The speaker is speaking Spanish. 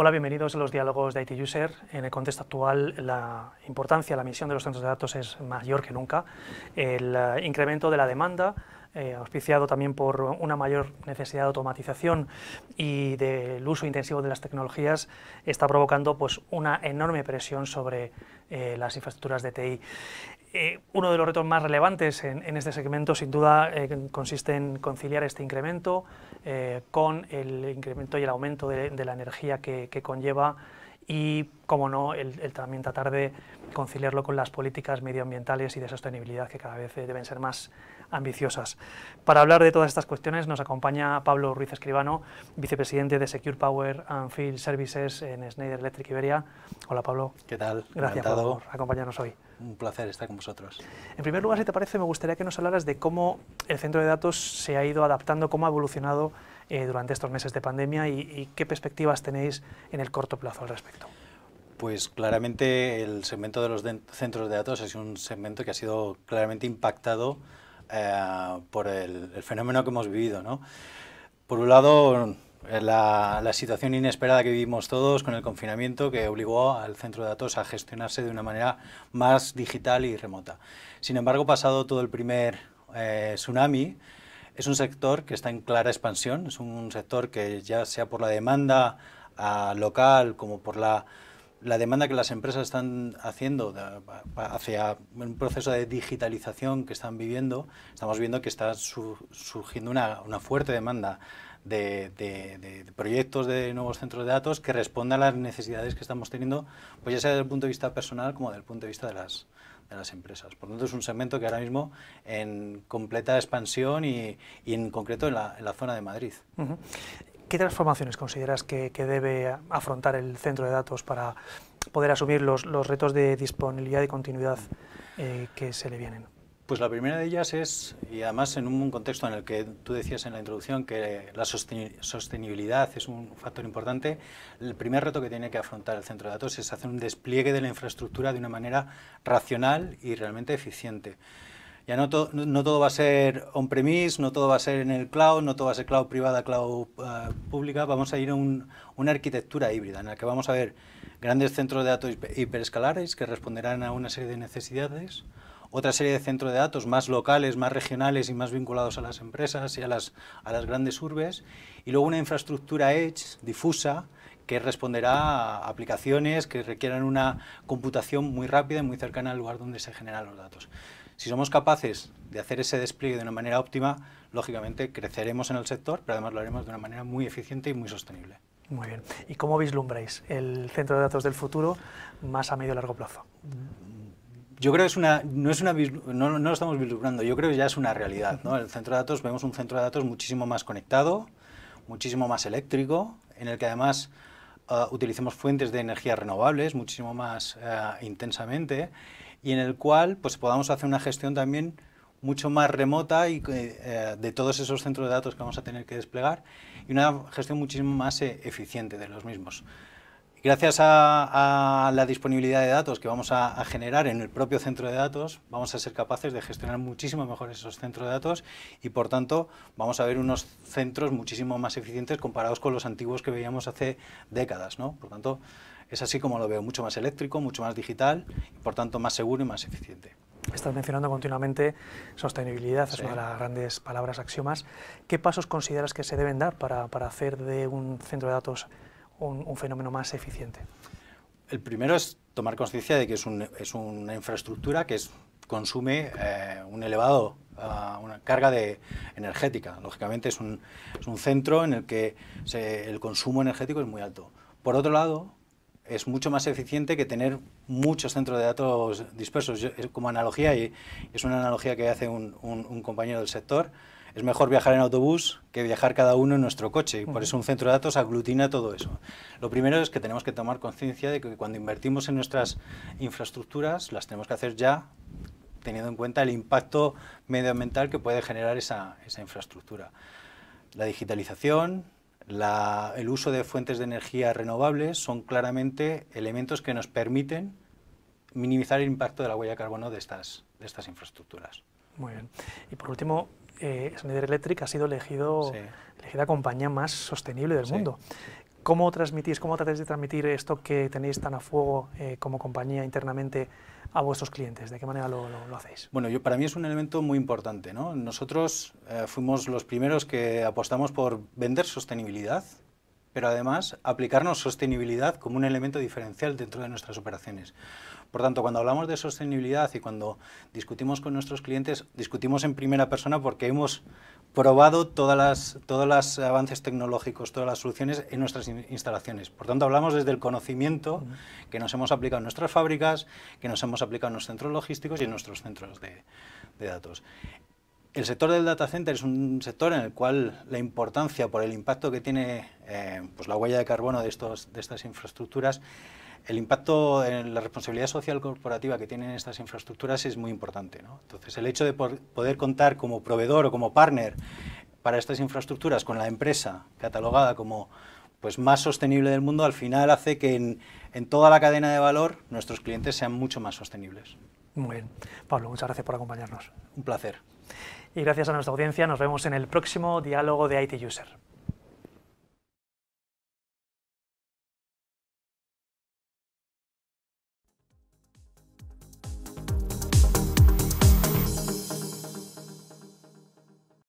Hola, bienvenidos a los diálogos de IT User. En el contexto actual, la importancia, la misión de los centros de datos es mayor que nunca. El incremento de la demanda, auspiciado también por una mayor necesidad de automatización y del uso intensivo de las tecnologías, está provocando pues, una enorme presión sobre las infraestructuras de TI. Uno de los retos más relevantes en este segmento, sin duda, consiste en conciliar este incremento con el incremento y el aumento de la energía que conlleva y, como no, también tratar de conciliarlo con las políticas medioambientales y de sostenibilidad que cada vez deben ser más ambiciosas. Para hablar de todas estas cuestiones nos acompaña Pablo Ruiz Escribano, vicepresidente de Secure Power and Field Services en Schneider Electric Iberia. Hola, Pablo. ¿Qué tal? Gracias por acompañarnos hoy. Un placer estar con vosotros. En primer lugar, si te parece, me gustaría que nos hablaras de cómo el centro de datos se ha ido adaptando, cómo ha evolucionado durante estos meses de pandemia y qué perspectivas tenéis en el corto plazo al respecto. Pues claramente el segmento de los centros de datos es un segmento que ha sido claramente impactado por el fenómeno que hemos vivido, ¿no? Por un lado, la situación inesperada que vivimos todos con el confinamiento, que obligó al centro de datos a gestionarse de una manera más digital y remota. Sin embargo, pasado todo el primer tsunami, es un sector que está en clara expansión, es un sector que ya sea por la demanda local como por la demanda que las empresas están haciendo hacia un proceso de digitalización que están viviendo, estamos viendo que está surgiendo una fuerte demanda de proyectos de nuevos centros de datos que respondan a las necesidades que estamos teniendo, pues ya sea desde el punto de vista personal como desde el punto de vista de las empresas. Por lo tanto, es un segmento que ahora mismo en completa expansión y en concreto en la zona de Madrid. Uh-huh. ¿Qué transformaciones consideras que debe afrontar el centro de datos para poder asumir los retos de disponibilidad y continuidad que se le vienen? Pues la primera de ellas es, y además en un contexto en el que tú decías en la introducción que la sostenibilidad es un factor importante, el primer reto que tiene que afrontar el centro de datos es hacer un despliegue de la infraestructura de una manera racional y realmente eficiente. Ya no todo va a ser on-premise, no todo va a ser en el cloud, no todo va a ser cloud privada, cloud pública, vamos a ir a una arquitectura híbrida en la que vamos a ver grandes centros de datos hiperescalares que responderán a una serie de necesidades, otra serie de centros de datos más locales, más regionales y más vinculados a las empresas y a las grandes urbes, y luego una infraestructura edge, difusa, que responderá a aplicaciones que requieran una computación muy rápida y muy cercana al lugar donde se generan los datos. Si somos capaces de hacer ese despliegue de una manera óptima, lógicamente creceremos en el sector, pero además lo haremos de una manera muy eficiente y muy sostenible. Muy bien. ¿Y cómo vislumbráis el centro de datos del futuro más a medio y largo plazo? Yo creo que no lo estamos vislumbrando, yo creo que ya es una realidad, ¿no? El centro de datos, vemos un centro de datos muchísimo más conectado, muchísimo más eléctrico, en el que además utilicemos fuentes de energía renovables muchísimo más intensamente, y en el cual pues podamos hacer una gestión también mucho más remota y de todos esos centros de datos que vamos a tener que desplegar, y una gestión muchísimo más eficiente de los mismos. Gracias a la disponibilidad de datos que vamos a generar en el propio centro de datos, vamos a ser capaces de gestionar muchísimo mejor esos centros de datos y, por tanto, vamos a ver unos centros muchísimo más eficientes comparados con los antiguos que veíamos hace décadas, ¿no? Por tanto, es así como lo veo, mucho más eléctrico, mucho más digital y, por tanto, más seguro y más eficiente. Estás mencionando continuamente sostenibilidad, sí. Es una de las grandes palabras axiomas. ¿Qué pasos consideras que se deben dar para hacer de un centro de datos un fenómeno más eficiente? El primero es tomar conciencia de que es una infraestructura que consume una carga energética. Lógicamente es un centro en el que el consumo energético es muy alto. Por otro lado, es mucho más eficiente que tener muchos centros de datos dispersos. Como analogía, y es una analogía que hace un compañero del sector, es mejor viajar en autobús que viajar cada uno en nuestro coche, y por eso un centro de datos aglutina todo eso. Lo primero es que tenemos que tomar conciencia de que cuando invertimos en nuestras infraestructuras, las tenemos que hacer ya teniendo en cuenta el impacto medioambiental que puede generar esa infraestructura. La digitalización, el uso de fuentes de energía renovables son claramente elementos que nos permiten minimizar el impacto de la huella de carbono de estas infraestructuras. Muy bien. Y por último, Schneider Electric ha sido elegida compañía más sostenible del mundo. ¿Cómo transmitís, cómo tratáis de transmitir esto que tenéis tan a fuego como compañía internamente a vuestros clientes? ¿De qué manera lo hacéis? Bueno, para mí es un elemento muy importante, ¿no? Nosotros fuimos los primeros que apostamos por vender sostenibilidad, pero además aplicarnos sostenibilidad como un elemento diferencial dentro de nuestras operaciones. Por tanto, cuando hablamos de sostenibilidad y cuando discutimos con nuestros clientes, discutimos en primera persona porque hemos probado todos los avances tecnológicos, todas las soluciones en nuestras instalaciones. Por tanto, hablamos desde el conocimiento que nos hemos aplicado en nuestras fábricas, que nos hemos aplicado en los centros logísticos y en nuestros centros de datos. El sector del data center es un sector en el cual la importancia por el impacto que tiene pues la huella de carbono de estas infraestructuras, el impacto en la responsabilidad social corporativa que tienen estas infraestructuras es muy importante, ¿no? Entonces, el hecho de poder contar como proveedor o como partner para estas infraestructuras con la empresa catalogada como pues, más sostenible del mundo, al final hace que en toda la cadena de valor nuestros clientes sean mucho más sostenibles. Muy bien. Pablo, muchas gracias por acompañarnos. Un placer. Y gracias a nuestra audiencia, nos vemos en el próximo Diálogo de IT User.